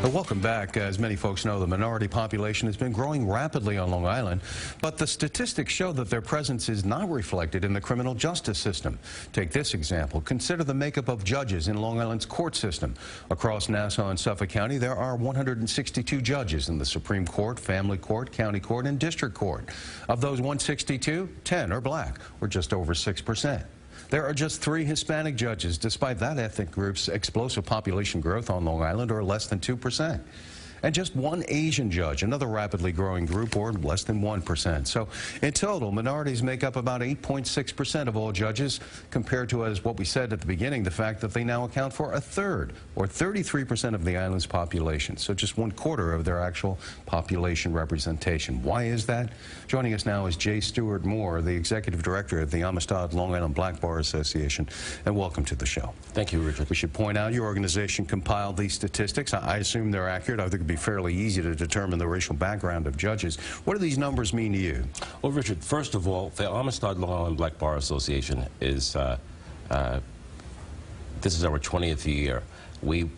Well, welcome back. As many folks know, the minority population has been growing rapidly on Long Island, but the statistics show that their presence is not reflected in the criminal justice system. Take this example. Consider the makeup of judges in Long Island's court system. Across Nassau and Suffolk County, there are 162 judges in the Supreme Court, Family Court, County Court, and District Court. Of those 162, 10 are black, or just over 6%. There are just 3 Hispanic judges, despite that ethnic group's explosive population growth on Long Island, or less than 2%. And just 1 Asian judge, another rapidly growing group, or less than 1%. So in total, minorities make up about 8.6% of all judges, compared to, as what we said at the beginning, the fact that they now account for 1/3, or 33% of the island's population. So just 1/4 of their actual population representation. Why is that? Joining us now is J. Stewart Moore, the Executive Director of the Amistad Long Island Black Bar Association, and welcome to the show. Thank you, Richard. We should point out your organization compiled these statistics. I assume they're accurate. I think it'd be fairly easy to determine the racial background of judges. What do these numbers mean to you? Well, Richard, first of all, the Amistad Long Island Black Bar Association is, this is our 20th year. We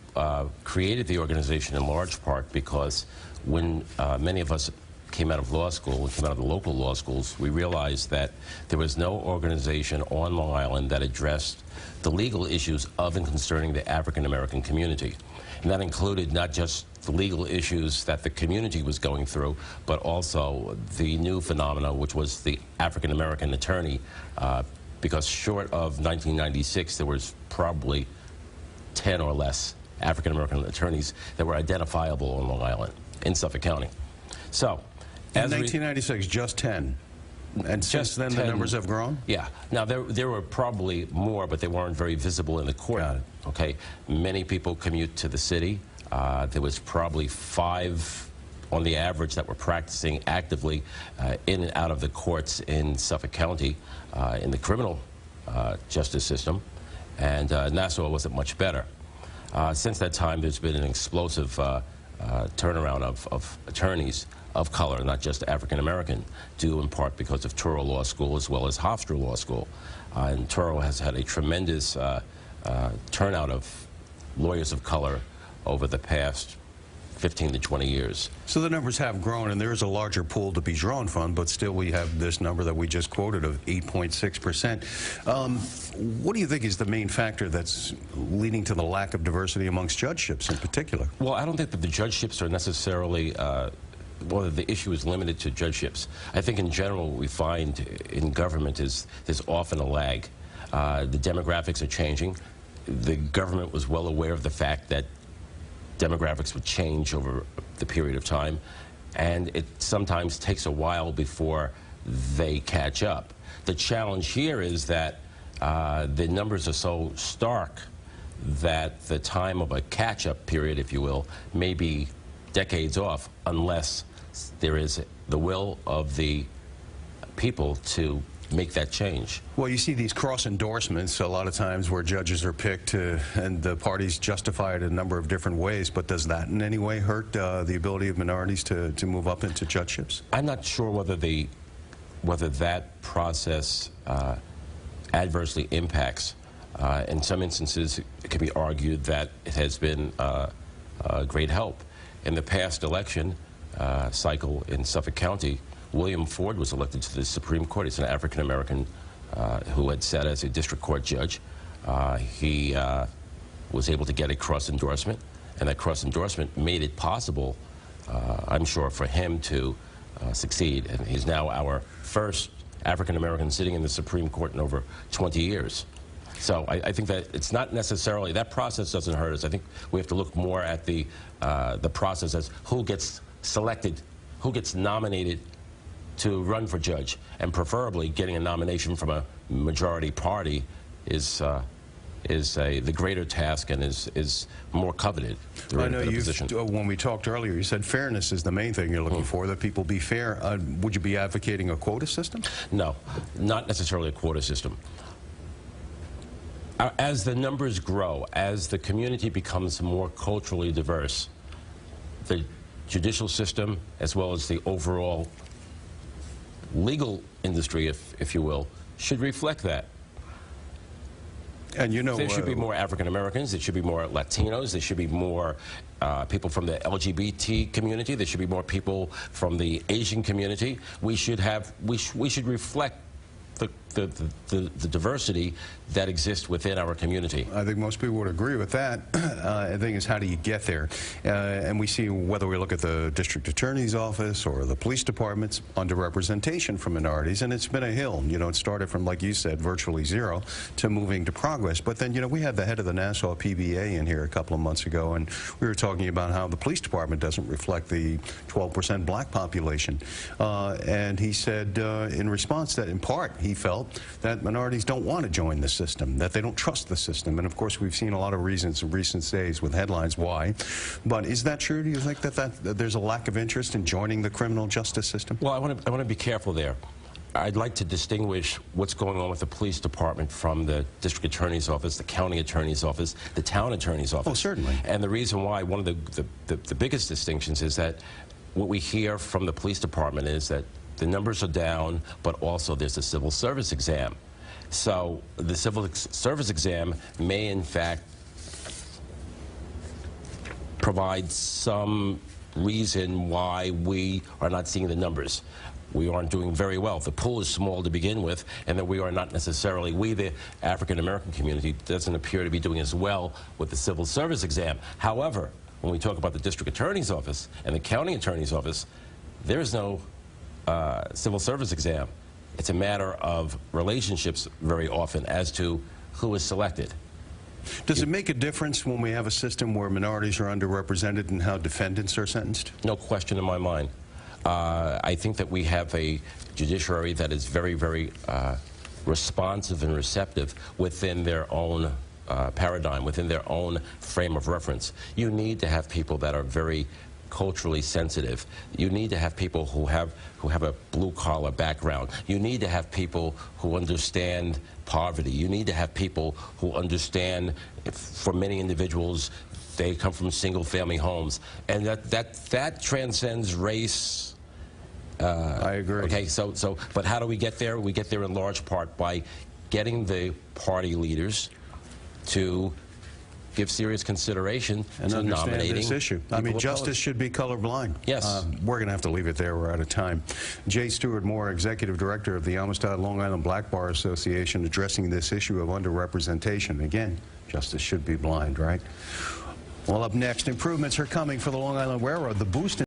created the organization in large part because when many of us came out of law school and came out of the local law schools, we realized that there was no organization on Long Island that addressed the legal issues of and concerning the African American community. And that included not just the legal issues that the community was going through, but also the new phenomena, which was the African American attorney, because short of 1996, there was probably 10 or less African American attorneys that were identifiable on Long Island in Suffolk County. So, in 1996, just 10. And since then, 10, the numbers have grown? Yeah. Now, there were probably more, but they weren't very visible in the court. Okay. Many people commute to the city. There was probably 5 on the average that were practicing actively in and out of the courts in Suffolk County in the criminal justice system. And Nassau wasn't much better. Since that time, there's been an explosive turnaround of attorneys of color, not just African American, due in part because of Touro Law School as well as Hofstra Law School. And Touro has had a tremendous turnout of lawyers of color over the past 15 to 20 years. So the numbers have grown, and there is a larger pool to be drawn from, but still we have this number that we just quoted of 8.6%. What do you think is the main factor that's leading to the lack of diversity amongst judgeships in particular? Well, I don't think that the judgeships are necessarily well, the issue is limited to judgeships. I think in general what we find in government is there's often a lag. The demographics are changing. The government was well aware of the fact that demographics would change over the period of time, and it sometimes takes a while before they catch up. The challenge here is that the numbers are so stark that the time of a catch-up period, if you will, may be decades off unless there is the will of the people to make that change. Well, you see these cross endorsements a lot of times where judges are picked and the parties justify it in a number of different ways, but does that in any way hurt the ability of minorities to move up into judgeships? I'm not sure whether that process adversely impacts. In some instances, it can be argued that it has been a great help. In the past election cycle in Suffolk County, William Ford was elected to the Supreme Court. He's an African American who had sat as a district court judge. He was able to get a cross endorsement, and that cross endorsement made it possible, I'm sure, for him to succeed. And he's now our first African American sitting in the Supreme Court in over 20 years. So I think that it's not necessarily, that process doesn't hurt us. I think we have to look more at the process as who gets selected, who gets nominated to run for judge, and preferably getting a nomination from a majority party is the greater task and is more coveted. I know when we talked earlier, you said fairness is the main thing you're looking for, that people be fair. Would you be advocating a quota system? No, not necessarily a quota system. As the numbers grow, as the community becomes more culturally diverse, the judicial system, as well as the overall legal industry, if you will, should reflect that. And you know, there should be more African Americans, there should be more Latinos, there should be more people from the LGBT community, there should be more people from the Asian community. We should reflect the diversity that exists within our community. I think most people would agree with that. The thing is, how do you get there? And we see, whether we look at the district attorney's office or the police departments, underrepresentation for minorities, and it's been a hill. You know, it started from, like you said, virtually zero to moving to progress. But then, you know, we had the head of the Nassau PBA in here a couple of months ago, and we were talking about how the police department doesn't reflect the 12% black population. And he said, in response, that in part he felt that minorities don't want to join the system, that they don't trust the system. And of course, we've seen a lot of reasons in recent days with headlines why. But is that true? Do you think that there's a lack of interest in joining the criminal justice system? Well, I want to be careful there. I'd like to distinguish what's going on with the police department from the district attorney's office, the county attorney's office, the town attorney's office. Oh, certainly. And the reason why, one of the biggest distinctions is that what we hear from the police department is that the numbers are down, but also there's a civil service exam. So the civil service exam may, in fact, provide some reason why we are not seeing the numbers. We aren't doing very well. The pool is small to begin with, and that we are not necessarily, the African-American community, doesn't appear to be doing as well with the civil service exam. However, when we talk about the district attorney's office and the county attorney's office, there is no civil service exam. It's a matter of relationships very often as to who is selected. Does it make a difference when we have a system where minorities are underrepresented and how defendants are sentenced? No question in my mind. I think that we have a judiciary that is very, very responsive and receptive within their own paradigm, within their own frame of reference. You need to have people that are very culturally sensitive. You need to have people who have a blue-collar background. You need to have people who understand poverty. You need to have people who understand, for many individuals, they come from single-family homes, and that transcends race. I agree. Okay, but how do we get there? We get there in large part by getting the party leaders to give serious consideration to nominating this issue. I mean, justice should be colorblind. Yes. We're going to have to leave it there. We're out of time. Jay Stewart Moore, Executive Director of the Amistad Long Island Black Bar Association, addressing this issue of underrepresentation. Again, justice should be blind, right? Well, up next, improvements are coming for the Long Island Railroad. The boost